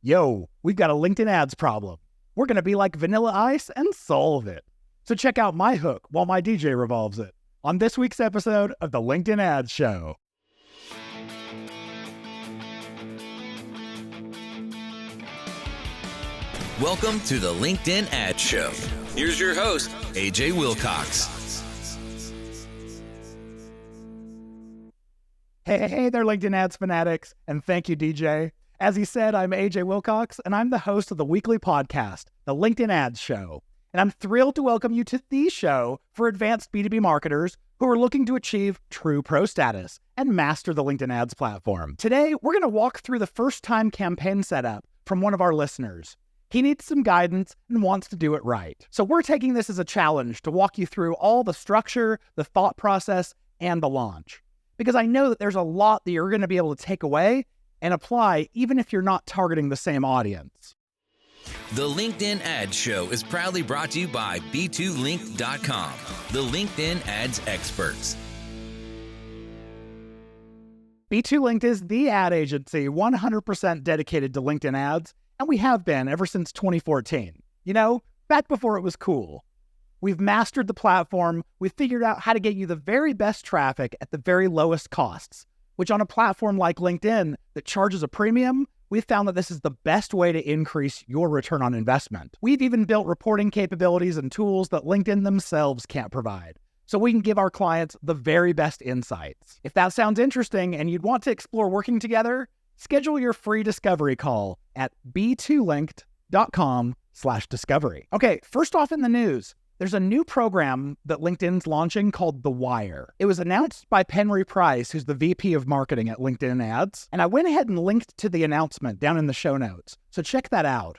Yo, we've got a LinkedIn ads problem. We're going to be like Vanilla Ice and solve it. So check out my hook while my DJ revolves it on this week's episode of the LinkedIn Ads Show. Welcome to the LinkedIn Ads Show. Here's your host, AJ Wilcox. Hey there, LinkedIn Ads fanatics, and thank you, DJ. As he said, I'm AJ Wilcox, and I'm the host of the weekly podcast, the LinkedIn Ads Show. And I'm thrilled to welcome you to the show for advanced B2B marketers who are looking to achieve true pro status and master the LinkedIn Ads platform. Today, we're going to walk through the first-time campaign setup from one of our listeners. He needs some guidance and wants to do it right. So we're taking this as a challenge to walk you through all the structure, the thought process, and the launch. Because I know that there's a lot that you're going to be able to take away and apply even if you're not targeting the same audience. The LinkedIn Ads Show is proudly brought to you by B2Link.com, the LinkedIn ads experts. B2Linked is the ad agency 100% dedicated to LinkedIn ads, and we have been ever since 2014. You know, back before it was cool. We've mastered the platform. We've figured out how to get you the very best traffic at the very lowest costs, which on a platform like LinkedIn that charges a premium, we've found that this is the best way to increase your return on investment. We've even built reporting capabilities and tools that LinkedIn themselves can't provide, so we can give our clients the very best insights. If that sounds interesting and you'd want to explore working together, schedule your free discovery call at b2linked.com/discovery. Okay, first off in the news, there's a new program that LinkedIn's launching called The Wire. It was announced by Penry Price, who's the VP of Marketing at LinkedIn Ads, and I went ahead and linked to the announcement down in the show notes, so check that out.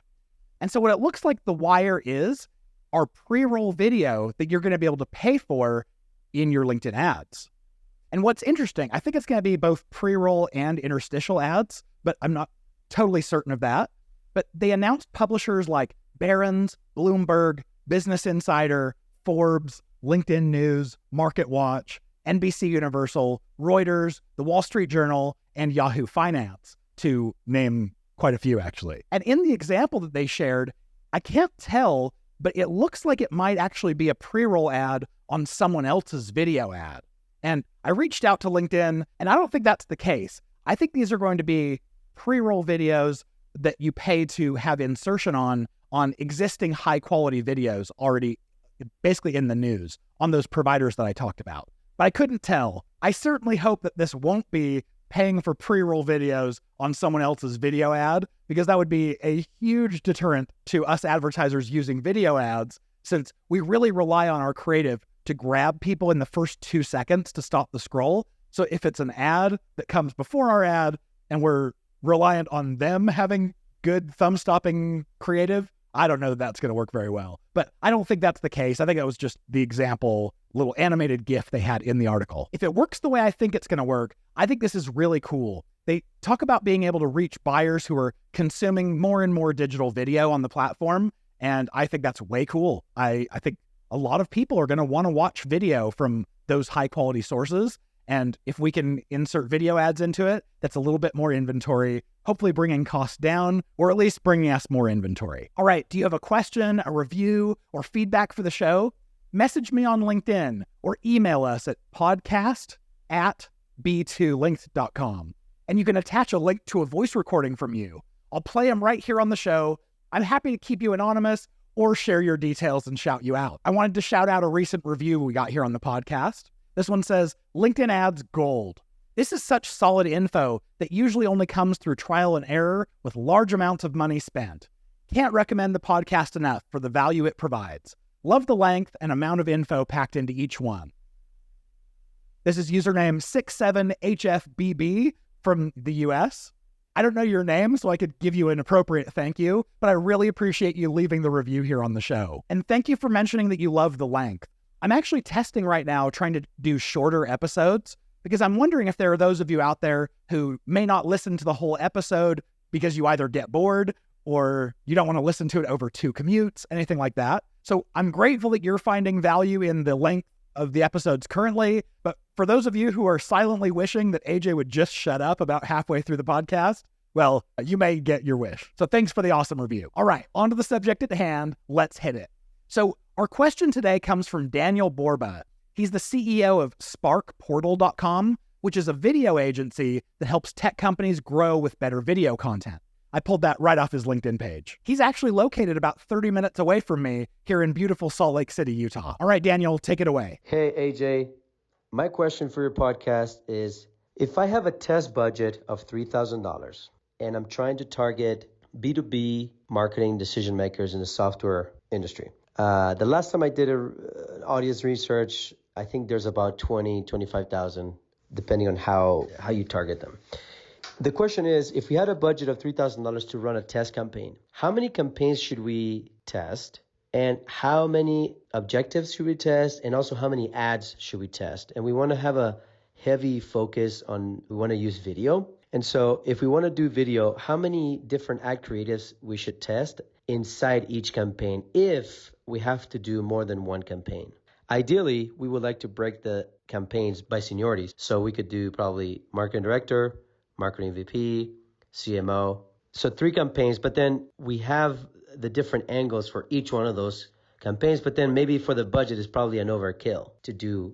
And so what it looks like The Wire is our pre-roll video that you're going to be able to pay for in your LinkedIn ads. And what's interesting, I think it's going to be both pre-roll and interstitial ads, but I'm not totally certain of that. But they announced publishers like Barron's, Bloomberg, Business Insider, Forbes, LinkedIn News, MarketWatch, NBC Universal, Reuters, The Wall Street Journal, and Yahoo Finance, to name quite a few, actually. And in the example that they shared, I can't tell, but it looks like it might actually be a pre-roll ad on someone else's video ad. And I reached out to LinkedIn, and I don't think that's the case. I think these are going to be pre-roll videos that you pay to have insertion on existing high-quality videos already basically in the news on those providers that I talked about. But I couldn't tell. I certainly hope that this won't be paying for pre-roll videos on someone else's video ad, because that would be a huge deterrent to us advertisers using video ads, since we really rely on our creative to grab people in the first 2 seconds to stop the scroll. So if it's an ad that comes before our ad and we're reliant on them having good thumb-stopping creative, I don't know that that's going to work very well. But I don't think that's the case. I think it was just the example, little animated GIF they had in the article. If it works the way I think it's going to work, I think this is really cool. They talk about being able to reach buyers who are consuming more and more digital video on the platform, and I think that's way cool. I think a lot of people are going to want to watch video from those high-quality sources, and if we can insert video ads into it, that's a little bit more inventory, hopefully bringing costs down, or at least bringing us more inventory. All right, do you have a question, a review, or feedback for the show? Message me on LinkedIn or email us at podcast@b2linked.com. And you can attach a link to a voice recording from you. I'll play them right here on the show. I'm happy to keep you anonymous or share your details and shout you out. I wanted to shout out a recent review we got here on the podcast. This one says, LinkedIn ads gold. This is such solid info that usually only comes through trial and error with large amounts of money spent. Can't recommend the podcast enough for the value it provides. Love the length and amount of info packed into each one. This is username 67HFBB from the US. I don't know your name, so I could give you an appropriate thank you, but I really appreciate you leaving the review here on the show. And thank you for mentioning that you love the length. I'm actually testing right now trying to do shorter episodes, because I'm wondering if there are those of you out there who may not listen to the whole episode because you either get bored or you don't want to listen to it over 2 commutes, anything like that. So I'm grateful that you're finding value in the length of the episodes currently, but for those of you who are silently wishing that AJ would just shut up about halfway through the podcast, well, you may get your wish. So thanks for the awesome review. All right, on to the subject at hand. Let's hit it. So our question today comes from Daniel Borba. He's the CEO of SparkPortal.com, which is a video agency that helps tech companies grow with better video content. I pulled that right off his LinkedIn page. He's actually located about 30 minutes away from me here in beautiful Salt Lake City, Utah. All right, Daniel, take it away. Hey, AJ. My question for your podcast is, if I have a test budget of $3,000 and I'm trying to target B2B marketing decision makers in the software industry. The last time I did an audience research, I think there's about 25,000, depending on how you target them. The question is, if we had a budget of $3,000 to run a test campaign, how many campaigns should we test? And how many objectives should we test? And also how many ads should we test? And we want to have a heavy focus on, we want to use video. And so if we want to do video, how many different ad creatives we should test inside each campaign if we have to do more than one campaign? Ideally, we would like to break the campaigns by seniorities. So we could do probably marketing director, marketing VP, CMO. So 3 campaigns, but then we have the different angles for each one of those campaigns. But then maybe for the budget, it's probably an overkill to do,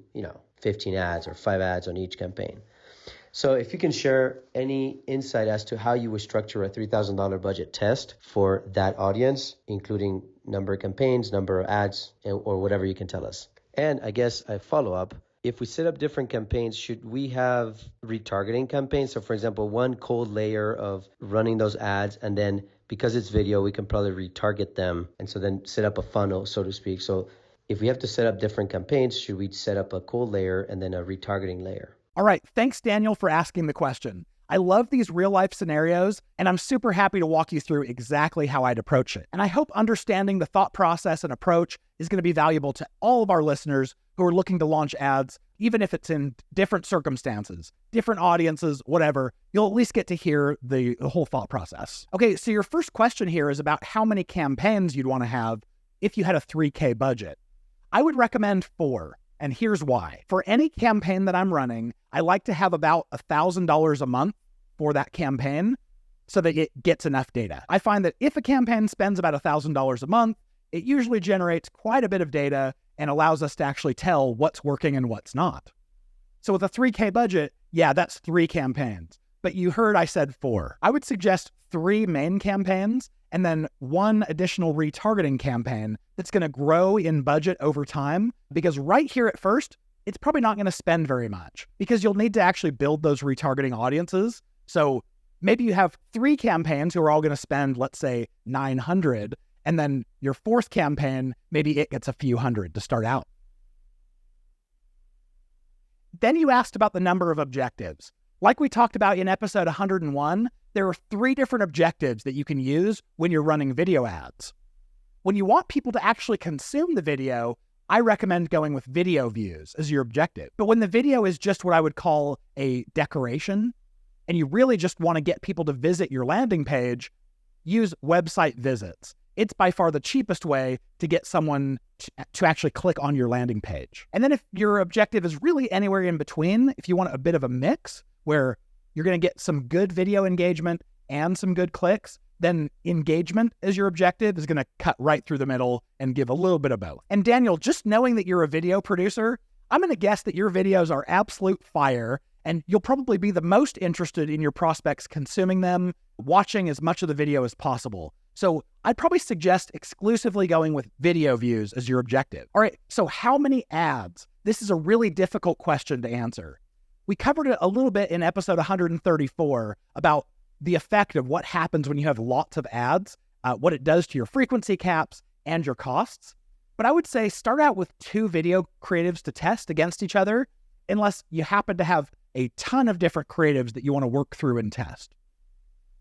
15 ads or 5 ads on each campaign. So if you can share any insight as to how you would structure a $3,000 budget test for that audience, including number of campaigns, number of ads, or whatever you can tell us. And I guess a follow-up, if we set up different campaigns, should we have retargeting campaigns? So for example, one cold layer of running those ads, and then because it's video, we can probably retarget them. And so then set up a funnel, so to speak. So if we have to set up different campaigns, should we set up a cold layer and then a retargeting layer? All right, thanks, Daniel, for asking the question. I love these real-life scenarios, and I'm super happy to walk you through exactly how I'd approach it. And I hope understanding the thought process and approach is going to be valuable to all of our listeners who are looking to launch ads, even if it's in different circumstances, different audiences, whatever. You'll at least get to hear the whole thought process. Okay, so your first question here is about how many campaigns you'd want to have if you had a $3K budget. I would recommend 4. And here's why. For any campaign that I'm running, I like to have about $1,000 a month for that campaign so that it gets enough data. I find that if a campaign spends about $1,000 a month, it usually generates quite a bit of data and allows us to actually tell what's working and what's not. So with a $3K budget, yeah, that's 3 campaigns. But you heard I said 4. I would suggest 3 main campaigns and then 1 additional retargeting campaign that's going to grow in budget over time, because right here at first, it's probably not going to spend very much because you'll need to actually build those retargeting audiences. So maybe you have 3 campaigns who are all going to spend, let's say, $900, and then your 4th campaign, maybe it gets a few hundred to start out. Then you asked about the number of objectives. Like we talked about in episode 101, there are 3 different objectives that you can use when you're running video ads. When you want people to actually consume the video, I recommend going with video views as your objective. But when the video is just what I would call a decoration, and you really just want to get people to visit your landing page, use website visits. It's by far the cheapest way to get someone to actually click on your landing page. And then if your objective is really anywhere in between, if you want a bit of a mix where you're going to get some good video engagement and some good clicks, then engagement as your objective is going to cut right through the middle and give a little bit of both. And Daniel, just knowing that you're a video producer, I'm going to guess that your videos are absolute fire, and you'll probably be the most interested in your prospects consuming them, watching as much of the video as possible. So I'd probably suggest exclusively going with video views as your objective. All right, so how many ads? This is a really difficult question to answer. We covered it a little bit in episode 134 about the effect of what happens when you have lots of ads, what it does to your frequency caps and your costs. But I would say start out with 2 video creatives to test against each other, unless you happen to have a ton of different creatives that you want to work through and test.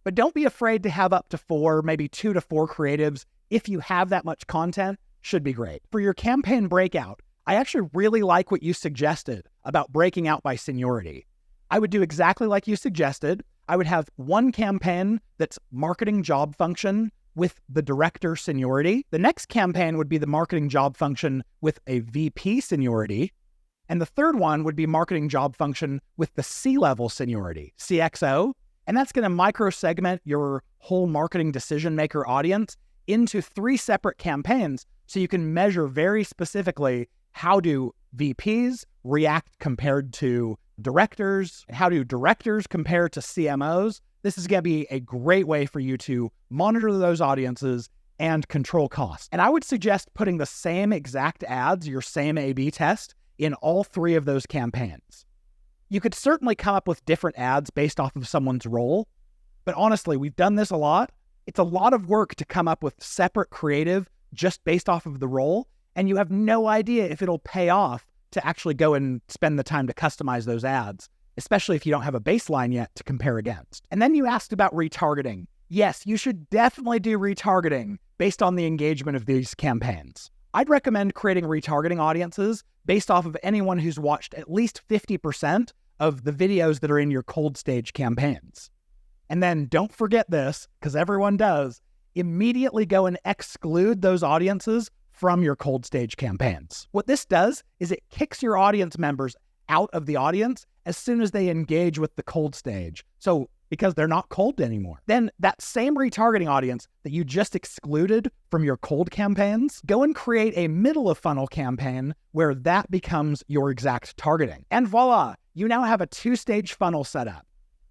But don't be afraid to have up to 4, maybe 2 to 4 creatives. If you have that much content, should be great. For your campaign breakout, I actually really like what you suggested about breaking out by seniority. I would do exactly like you suggested. I would have 1 campaign that's marketing job function with the director seniority. The next campaign would be the marketing job function with a VP seniority. And the third one would be marketing job function with the C-level seniority, CXO. And that's going to micro-segment your whole marketing decision-maker audience into 3 separate campaigns so you can measure very specifically how do VPs react compared to directors, how do directors compare to CMOs. This is going to be a great way for you to monitor those audiences and control costs. And I would suggest putting the same exact ads, your same A/B test, in all 3 of those campaigns. You could certainly come up with different ads based off of someone's role, but honestly, we've done this a lot. It's a lot of work to come up with separate creative just based off of the role, and you have no idea if it'll pay off to actually go and spend the time to customize those ads, especially if you don't have a baseline yet to compare against. And then you asked about retargeting. Yes, you should definitely do retargeting based on the engagement of these campaigns. I'd recommend creating retargeting audiences based off of anyone who's watched at least 50% of the videos that are in your cold stage campaigns. And then don't forget this, because everyone does, immediately go and exclude those audiences from your cold stage campaigns. What this does is it kicks your audience members out of the audience as soon as they engage with the cold stage. So because they're not cold anymore. Then that same retargeting audience that you just excluded from your cold campaigns, go and create a middle of funnel campaign where that becomes your exact targeting. And voila, you now have a 2-stage funnel set up.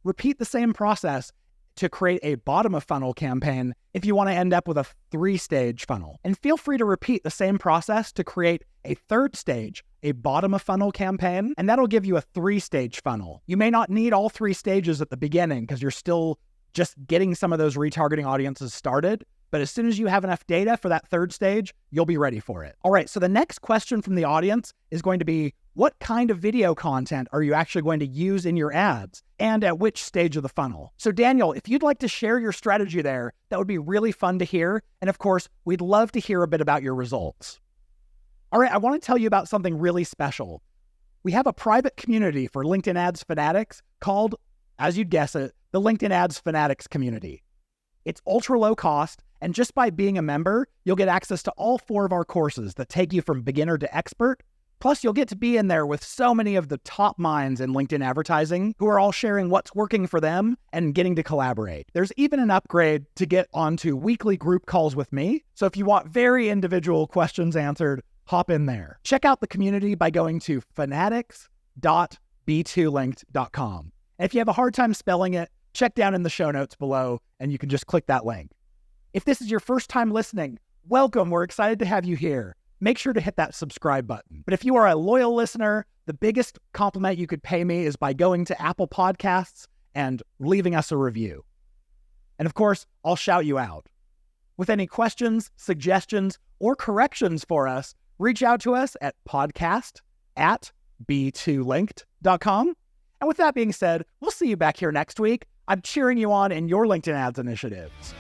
Repeat the same process to create a bottom of funnel campaign if you want to end up with a 3-stage funnel. And feel free to repeat the same process to create a 3rd stage, a bottom of funnel campaign, and that'll give you a 3-stage funnel. You may not need all 3 stages at the beginning because you're still just getting some of those retargeting audiences started. But as soon as you have enough data for that 3rd stage, you'll be ready for it. All right, so the next question from the audience is going to be, what kind of video content are you actually going to use in your ads and at which stage of the funnel? So Daniel, if you'd like to share your strategy there, that would be really fun to hear. And of course, we'd love to hear a bit about your results. All right, I want to tell you about something really special. We have a private community for LinkedIn Ads Fanatics called, as you'd guess it, the LinkedIn Ads Fanatics community. It's ultra low cost, and just by being a member, you'll get access to all 4 of our courses that take you from beginner to expert. Plus, you'll get to be in there with so many of the top minds in LinkedIn advertising who are all sharing what's working for them and getting to collaborate. There's even an upgrade to get onto weekly group calls with me. So if you want very individual questions answered, hop in there. Check out the community by going to fanatics.b2linked.com. And if you have a hard time spelling it, check down in the show notes below and you can just click that link. If this is your first time listening, welcome. We're excited to have you here. Make sure to hit that subscribe button. But if you are a loyal listener, the biggest compliment you could pay me is by going to Apple Podcasts and leaving us a review. And of course, I'll shout you out. With any questions, suggestions, or corrections for us, reach out to us at podcast@b2linked.com. And with that being said, we'll see you back here next week. I'm cheering you on in your LinkedIn ads initiatives.